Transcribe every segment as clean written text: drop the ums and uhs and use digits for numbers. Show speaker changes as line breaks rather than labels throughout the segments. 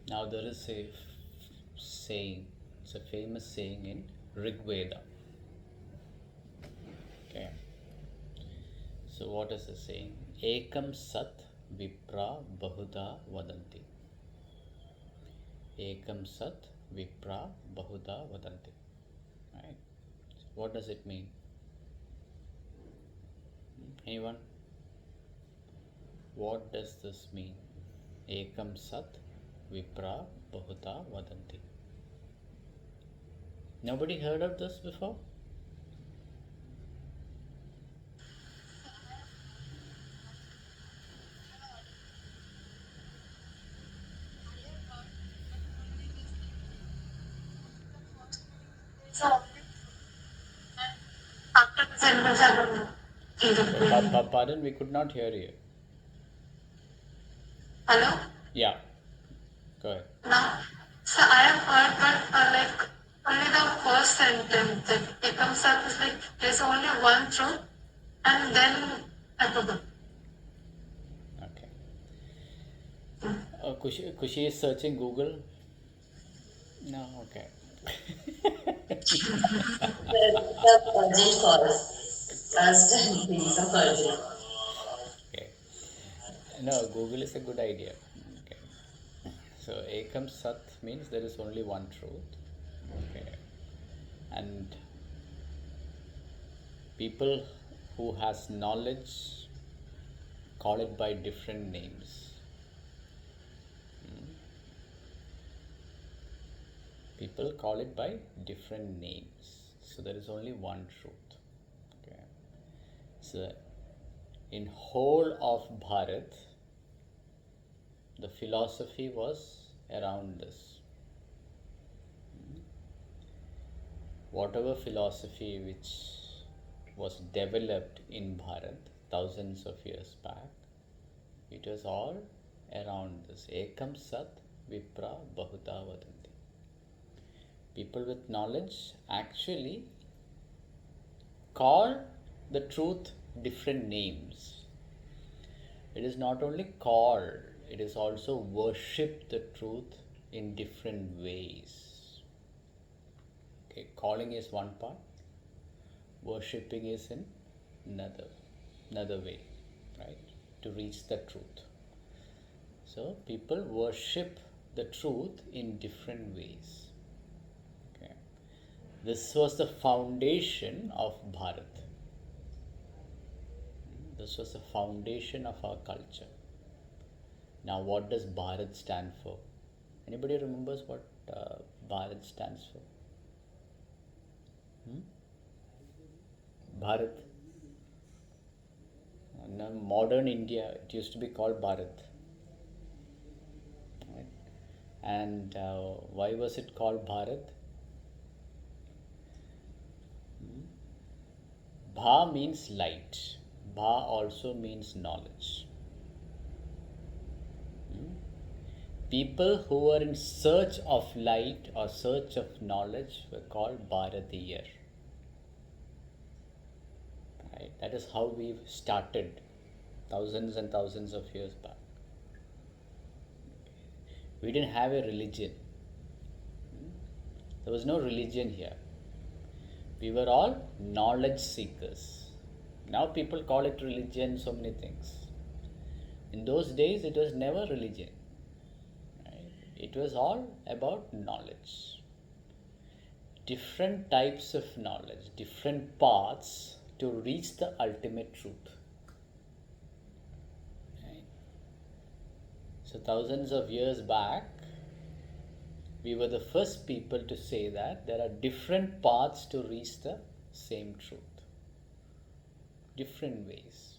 Now there is a saying, it's a famous saying in Rig Veda. Okay. So what is the saying? Ekam sat vipra bahuda vadanti. Ekam sat vipra bahuda vadanti. Right? So what does it mean? Anyone? What does this mean? Ekam sat vipra bahuda vadanti. Nobody heard of this before?
So after the celebration,
Pardon, we could not hear you.
hello?
Yeah, go ahead.
Now, so I have heard, but like only the first sentence that it comes up is like there's only one truth, and then I forgot.
Okay. Kushi is searching Google. No, okay.
The urgent calls. Last time, please, of urgent.
Okay. No, Google is a good idea. Okay. So Ekam Sat means there is only one truth. Okay. And people who has knowledge call it by different names. People call it by different names. So there is only one truth. Okay. So in whole of Bharat, the philosophy was around this. Whatever philosophy which was developed in Bharat thousands of years back, it was all around this. Ekam Sat Vipra Bahuta Vadanti. People with knowledge actually call the truth different names. It is not only called, it is also worship the truth in different ways. Okay, calling is one part, worshipping is in another way, right? To reach the truth. So people worship the truth in different ways. Okay. This was the foundation of Bharat. This was the foundation of our culture. Now, what does Bharat stand for? Anybody remembers what Bharat stands for? Bharat. In modern India, it used to be called Bharat. Right? And why was it called Bharat? Bha means light. Bha also means knowledge. People who were in search of light or search of knowledge were called Bharatiyar. Right? That is how we started thousands and thousands of years back. We didn't have a religion. There was no religion here. We were all knowledge seekers. Now people call it religion, so many things. In those days, it was never religion. Right? It was all about knowledge. Different types of knowledge, different paths to reach the ultimate truth. Right? So, thousands of years back, we were the first people to say that there are different paths to reach the same truth, different ways.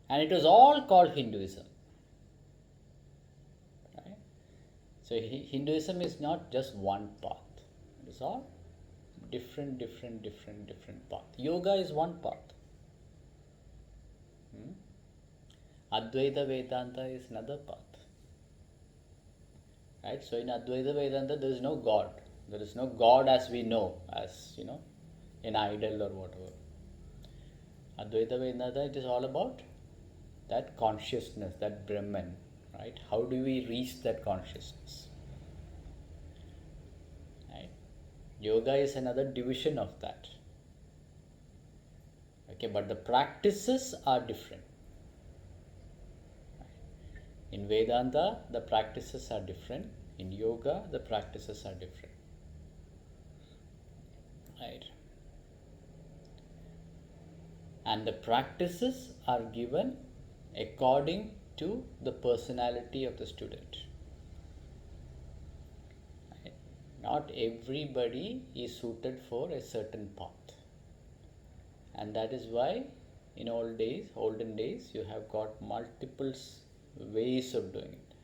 And it was all called Hinduism. Right? So, Hinduism is not just one path, it is all different path. Yoga is one path. Advaita Vedanta is another path. Right? So in Advaita Vedanta there is no God. There is no God as we know, as an idol or whatever. Advaita Vedanta, it is all about that consciousness, that Brahman, right? How do we reach that consciousness? Right? Yoga is another division of that. Okay, but the practices are different. In Vedanta, the practices are different. In yoga, the practices are different. Right? And the practices are given according to the personality of the student. Right? Not everybody is suited for a certain path. And that is why in olden days, you have got multiple ways of doing it.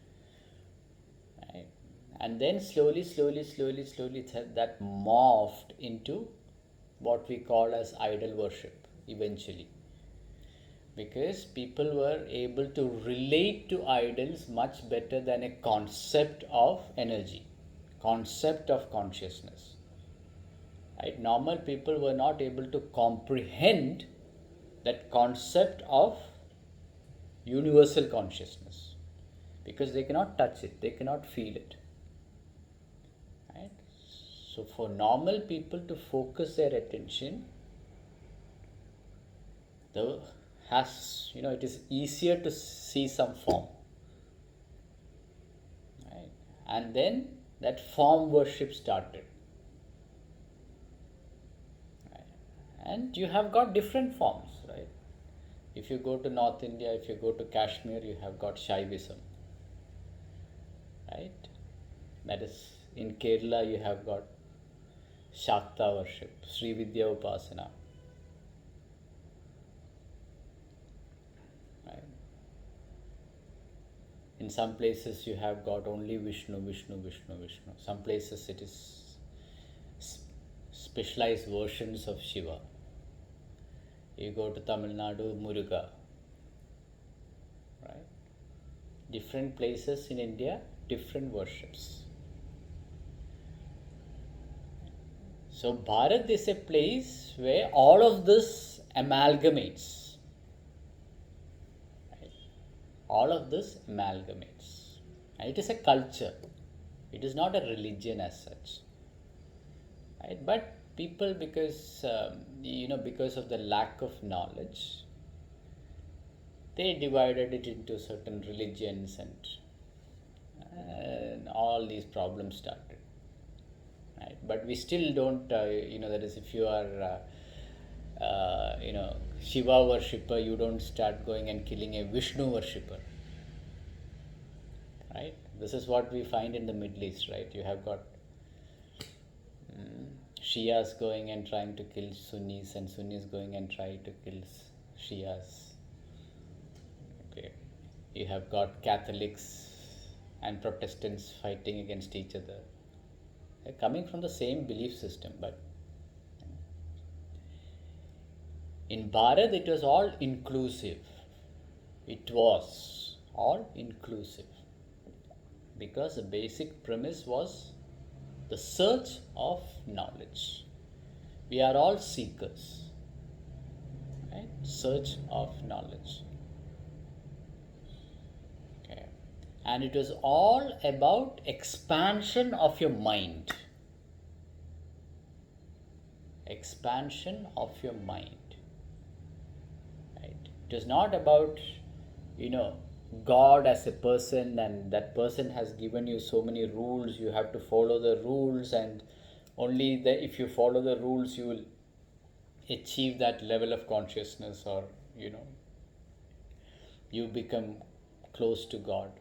Right? And then slowly, that morphed into what we call as idol worship eventually. Because people were able to relate to idols much better than a concept of energy, concept of consciousness. Right? Normal people were not able to comprehend that concept of universal consciousness because they cannot touch it, they cannot feel it. Right? So for normal people to focus their attention, it is easier to see some form. Right? And then that form worship started. Right? And you have got different forms, right? If you go to North India, if you go to Kashmir, you have got Shaivism. Right? That is, in Kerala, you have got Shakta worship, Sri Vidya Upasana. Right? In some places, you have got only Vishnu. Some places, it is specialized versions of Shiva. You go to Tamil Nadu, Muruga. Right? Different places in India, different worships. So Bharat is a place where all of this amalgamates. Right? All of this amalgamates. And it is a culture. It is not a religion as such. Right? But people, because of the lack of knowledge, they divided it into certain religions, and all these problems started. Right? But we still don't, that is, if you are, Shiva worshipper, you don't start going and killing a Vishnu worshipper. Right? This is what we find in the Middle East, right? You have got Shias going and trying to kill Sunnis, and Sunnis going and trying to kill Shias. Okay. You have got Catholics and Protestants fighting against each other. They're coming from the same belief system, but in Bharat it was all inclusive. It was all inclusive because the basic premise was the search of knowledge. We are all seekers. Right? Search of knowledge. Okay. And it was all about expansion of your mind. Expansion of your mind. Right? It is not about, God as a person, and that person has given you so many rules, you have to follow the rules, and only if you follow the rules you will achieve that level of consciousness, or you become close to God.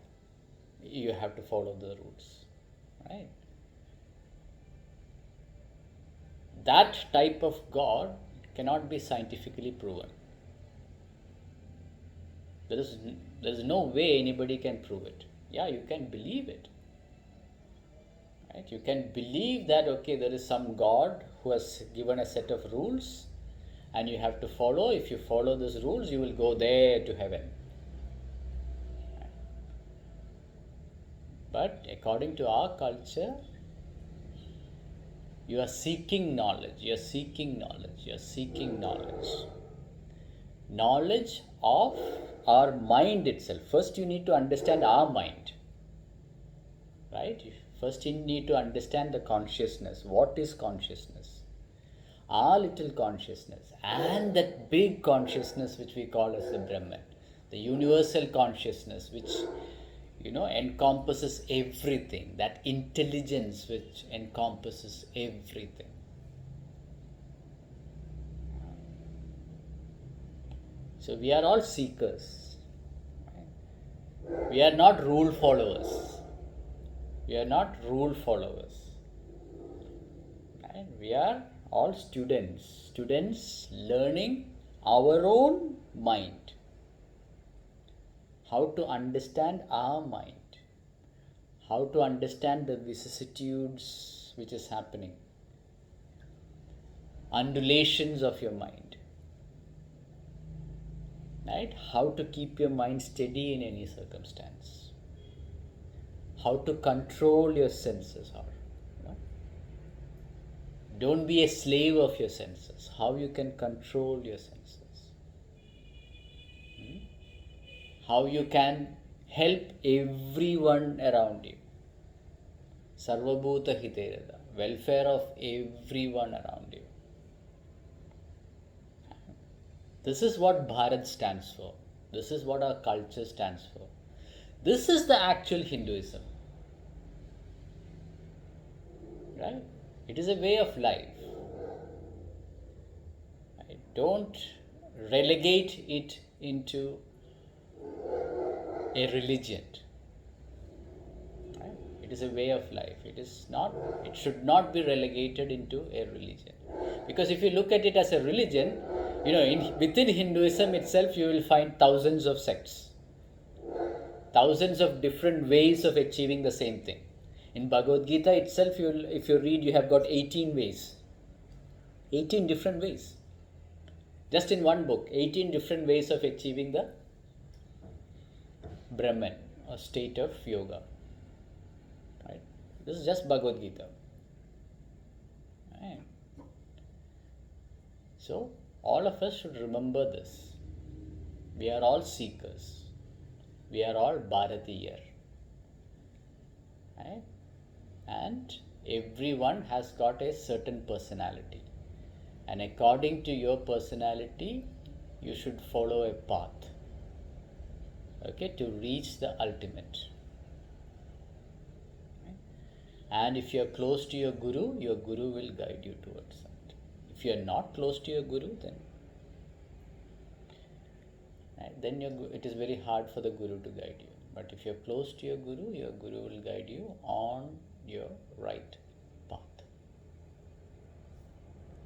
You have to follow the rules. Right? That type of God cannot be scientifically proven. There is no way anybody can prove it. Yeah, you can believe it. Right? You can believe that, okay, there is some God who has given a set of rules and you have to follow. If you follow those rules, you will go there to heaven. Right? But according to our culture, you are seeking knowledge. Knowledge of our mind itself. First, you need to understand our mind, right? First, you need to understand the consciousness. What is consciousness? Our little consciousness and that big consciousness which we call as the Brahman, the universal consciousness which encompasses everything, that intelligence which encompasses everything. So we are all seekers. We are not rule followers. We are not rule followers. Right? We are all students. Students learning our own mind. How to understand our mind. How to understand the vicissitudes which is happening. Undulations of your mind. Right? How to keep your mind steady in any circumstance. How to control your senses. Don't be a slave of your senses. How you can control your senses. How you can help everyone around you. Sarvabhuta hiterada. Welfare of everyone around you. This is what Bharat stands for. This is what our culture stands for. This is the actual Hinduism. Right? It is a way of life. Right? Don't relegate it into a religion. Right? It is a way of life. It should not be relegated into a religion. Because if you look at it as a religion, within Hinduism itself, you will find thousands of sects, thousands of different ways of achieving the same thing. In Bhagavad Gita itself, if you read, you have got 18 ways, 18 different ways. Just in one book, 18 different ways of achieving the Brahman, or state of yoga. Right? This is just Bhagavad Gita. Right? So, all of us should remember this. We are all seekers. We are all Bharatiya. Right? And everyone has got a certain personality. And according to your personality, you should follow a path. Okay, to reach the ultimate. Right? And if you are close to your Guru will guide you towards that. If you are not close to your Guru, then it is very hard for the Guru to guide you. But if you are close to your Guru will guide you on